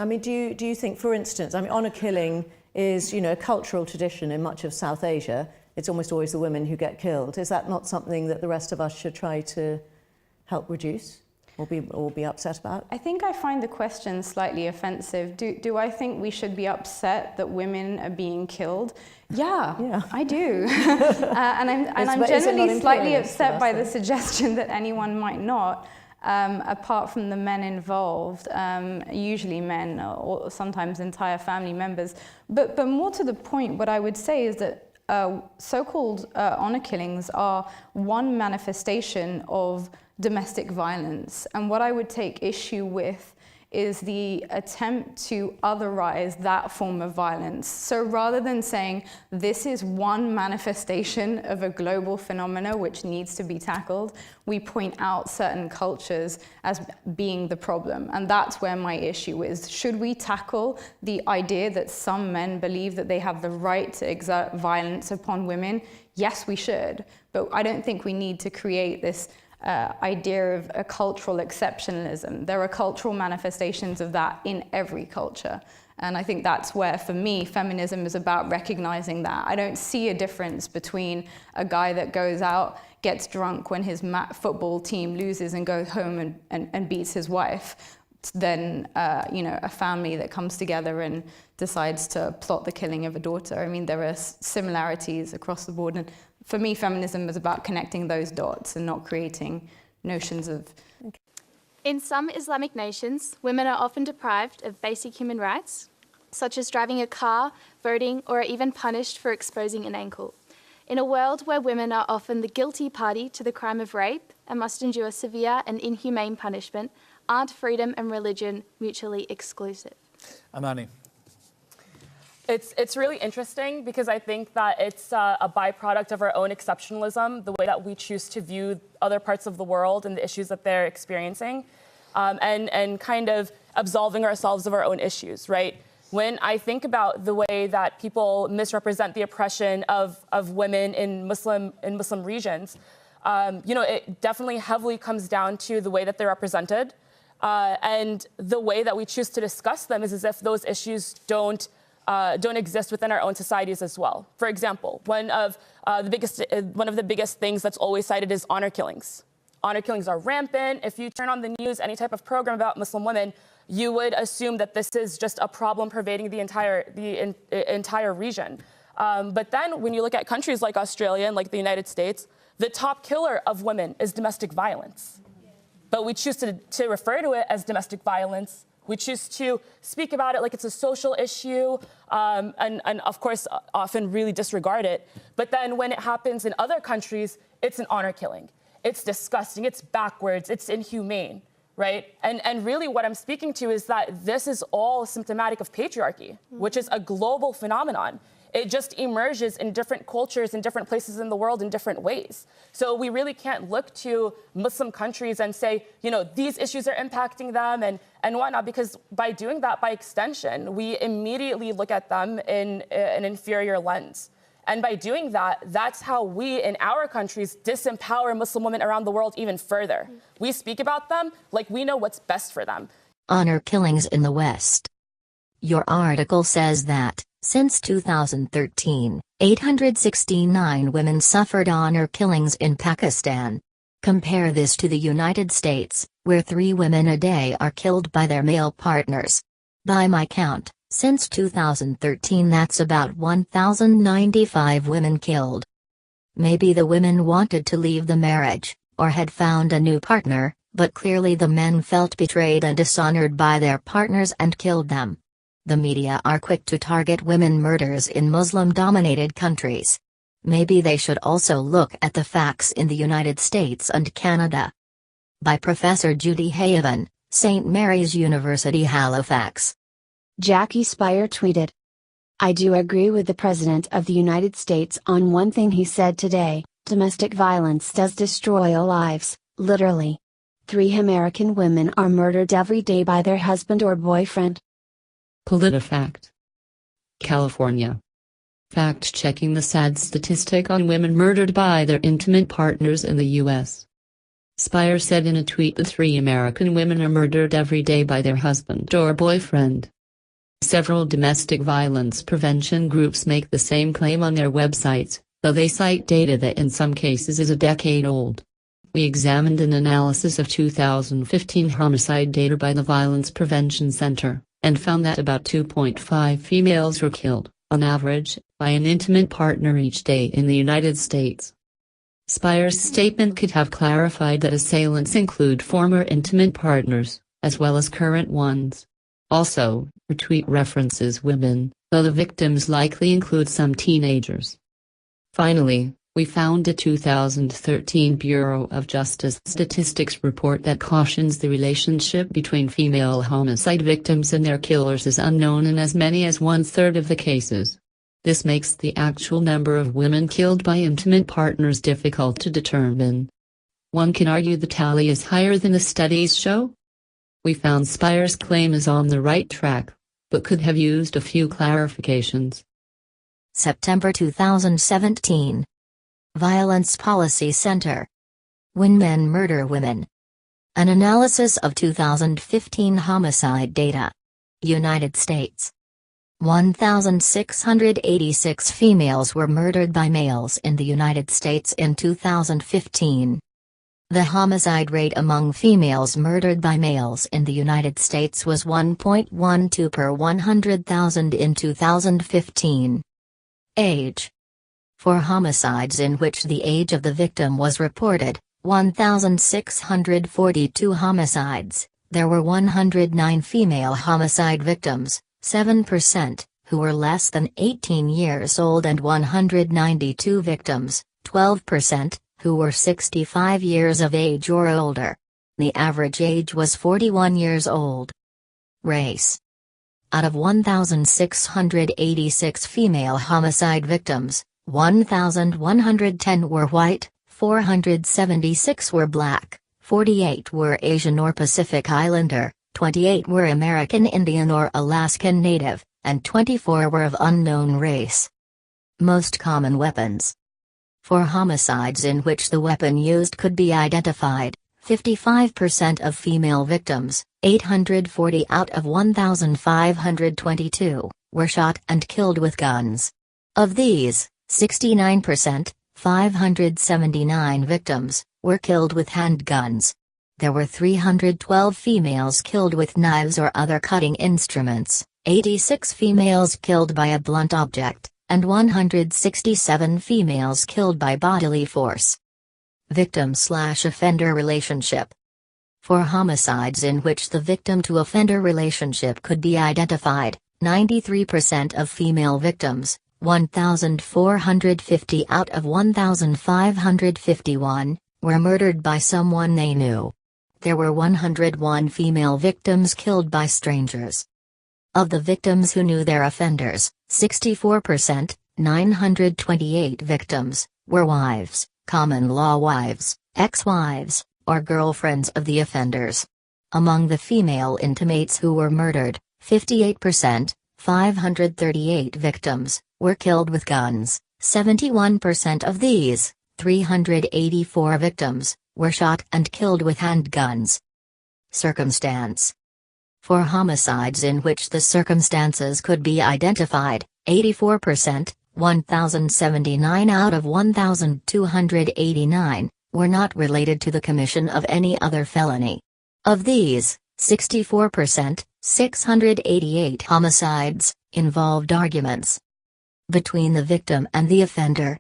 I mean, do you think, for instance, I mean, honour killing is, you know, a cultural tradition in much of South Asia. It's almost always the women who get killed. Is that not something that the rest of us should try to help reduce or be upset about? I think I find the question slightly offensive. Do I think we should be upset that women are being killed? Yeah. I do. and I'm generally slightly upset by the suggestion that anyone might not. Apart from the men involved, usually men or sometimes entire family members. But more to the point, what I would say is that so-called honor killings are one manifestation of domestic violence. And what I would take issue with is the attempt to otherize that form of violence. So rather than saying this is one manifestation of a global phenomena which needs to be tackled, we point out certain cultures as being the problem. And that's where my issue is. Should we tackle the idea that some men believe that they have the right to exert violence upon women? Yes, we should. But I don't think we need to create this idea of a cultural exceptionalism. There are cultural manifestations of that in every culture. And I think that's where, for me, feminism is about recognizing that. I don't see a difference between a guy that goes out, gets drunk when his football team loses and goes home and beats his wife, than you know, a family that comes together and decides to plot the killing of a daughter. I mean, there are similarities across the board. And for me, feminism is about connecting those dots and not creating notions of... In some Islamic nations, women are often deprived of basic human rights, such as driving a car, voting, or are even punished for exposing an ankle. In a world where women are often the guilty party to the crime of rape and must endure severe and inhumane punishment, aren't freedom and religion mutually exclusive? Amani. It's really interesting because I think that it's a byproduct of our own exceptionalism, the way that we choose to view other parts of the world and the issues that they're experiencing, and kind of absolving ourselves of our own issues, right? When I think about the way that people misrepresent the oppression of women in Muslim regions, you know, it definitely heavily comes down to the way that they're represented, and the way that we choose to discuss them is as if those issues don't exist within our own societies as well. For example, one of the biggest things that's always cited is honor killings. Honor killings are rampant. If you turn on the news, any type of program about Muslim women, you would assume that this is just a problem pervading the entire region. But then when you look at countries like Australia and like the United States, the top killer of women is domestic violence. But we choose to refer to it as domestic violence. We choose to speak about it like it's a social issue, and of course, often really disregard it. But then when it happens in other countries, it's an honor killing. It's disgusting, it's backwards, it's inhumane, right? And really what I'm speaking to is that this is all symptomatic of patriarchy, which is a global phenomenon. It just emerges in different cultures in different places in the world in different ways. So we really can't look to Muslim countries and say, you know, these issues are impacting them and whatnot, because by doing that, by extension, we immediately look at them in an inferior lens. And by doing that, that's how we in our countries disempower Muslim women around the world even further. We speak about them like we know what's best for them. Honor killings in the West. Your article says that, since 2013, 869 women suffered honor killings in Pakistan. Compare this to the United States, where 3 women a day are killed by their male partners. By my count, since 2013 that's about 1,095 women killed. Maybe the women wanted to leave the marriage, or had found a new partner, but clearly the men felt betrayed and dishonored by their partners and killed them. The media are quick to target women murders in Muslim-dominated countries. Maybe they should also look at the facts in the United States and Canada. By Professor Judy Haven, St. Mary's University, Halifax. Jackie Spire tweeted, "I do agree with the President of the United States on one thing he said today: domestic violence does destroy lives, literally. 3 American women are murdered every day by their husband or boyfriend." PolitiFact. California. Fact-checking the sad statistic on women murdered by their intimate partners in the U.S. Spire said in a tweet that 3 American women are murdered every day by their husband or boyfriend. Several domestic violence prevention groups make the same claim on their websites, though they cite data that in some cases is a decade old. We examined an analysis of 2015 homicide data by the Violence Prevention Center, and found that about 2.5 females were killed, on average, by an intimate partner each day in the United States. Spire's statement could have clarified that assailants include former intimate partners, as well as current ones. Also, her tweet references women, though the victims likely include some teenagers. Finally, we found a 2013 Bureau of Justice Statistics report that cautions the relationship between female homicide victims and their killers is unknown in as many as 1/3 of the cases. This makes the actual number of women killed by intimate partners difficult to determine. One can argue the tally is higher than the studies show. We found Spire's claim is on the right track, but could have used a few clarifications. September 2017. Violence Policy Center. When Men Murder Women. An analysis of 2015 homicide data. United States. 1,686 females were murdered by males in the United States in 2015. The homicide rate among females murdered by males in the United States was 1.12 per 100,000 in 2015. Age. For homicides in which the age of the victim was reported, 1,642 homicides, there were 109 female homicide victims, 7%, who were less than 18 years old, and 192 victims, 12%, who were 65 years of age or older. The average age was 41 years old. Race. Out of 1,686 female homicide victims, 1,110 were white, 476 were black, 48 were Asian or Pacific Islander, 28 were American Indian or Alaskan Native, and 24 were of unknown race. Most common weapons. For homicides in which the weapon used could be identified, 55% of female victims, 840 out of 1,522, were shot and killed with guns. Of these, 69%, 579 victims, were killed with handguns. There were 312 females killed with knives or other cutting instruments, 86 females killed by a blunt object, and 167 females killed by bodily force. Victim/offender relationship. For homicides in which the victim-to-offender relationship could be identified, 93% of female victims, 1,450 out of 1,551, were murdered by someone they knew. There were 101 female victims killed by strangers. Of the victims who knew their offenders, 64%, 928 victims, were wives, common-law wives, ex-wives, or girlfriends of the offenders. Among the female intimates who were murdered, 58%, 538 victims, were killed with guns. 71% of these, 384 victims, were shot and killed with handguns. Circumstance. For homicides in which the circumstances could be identified, 84%, 1,079 out of 1,289, were not related to the commission of any other felony. Of these, 64%, 688 homicides, involved arguments between the victim and the offender,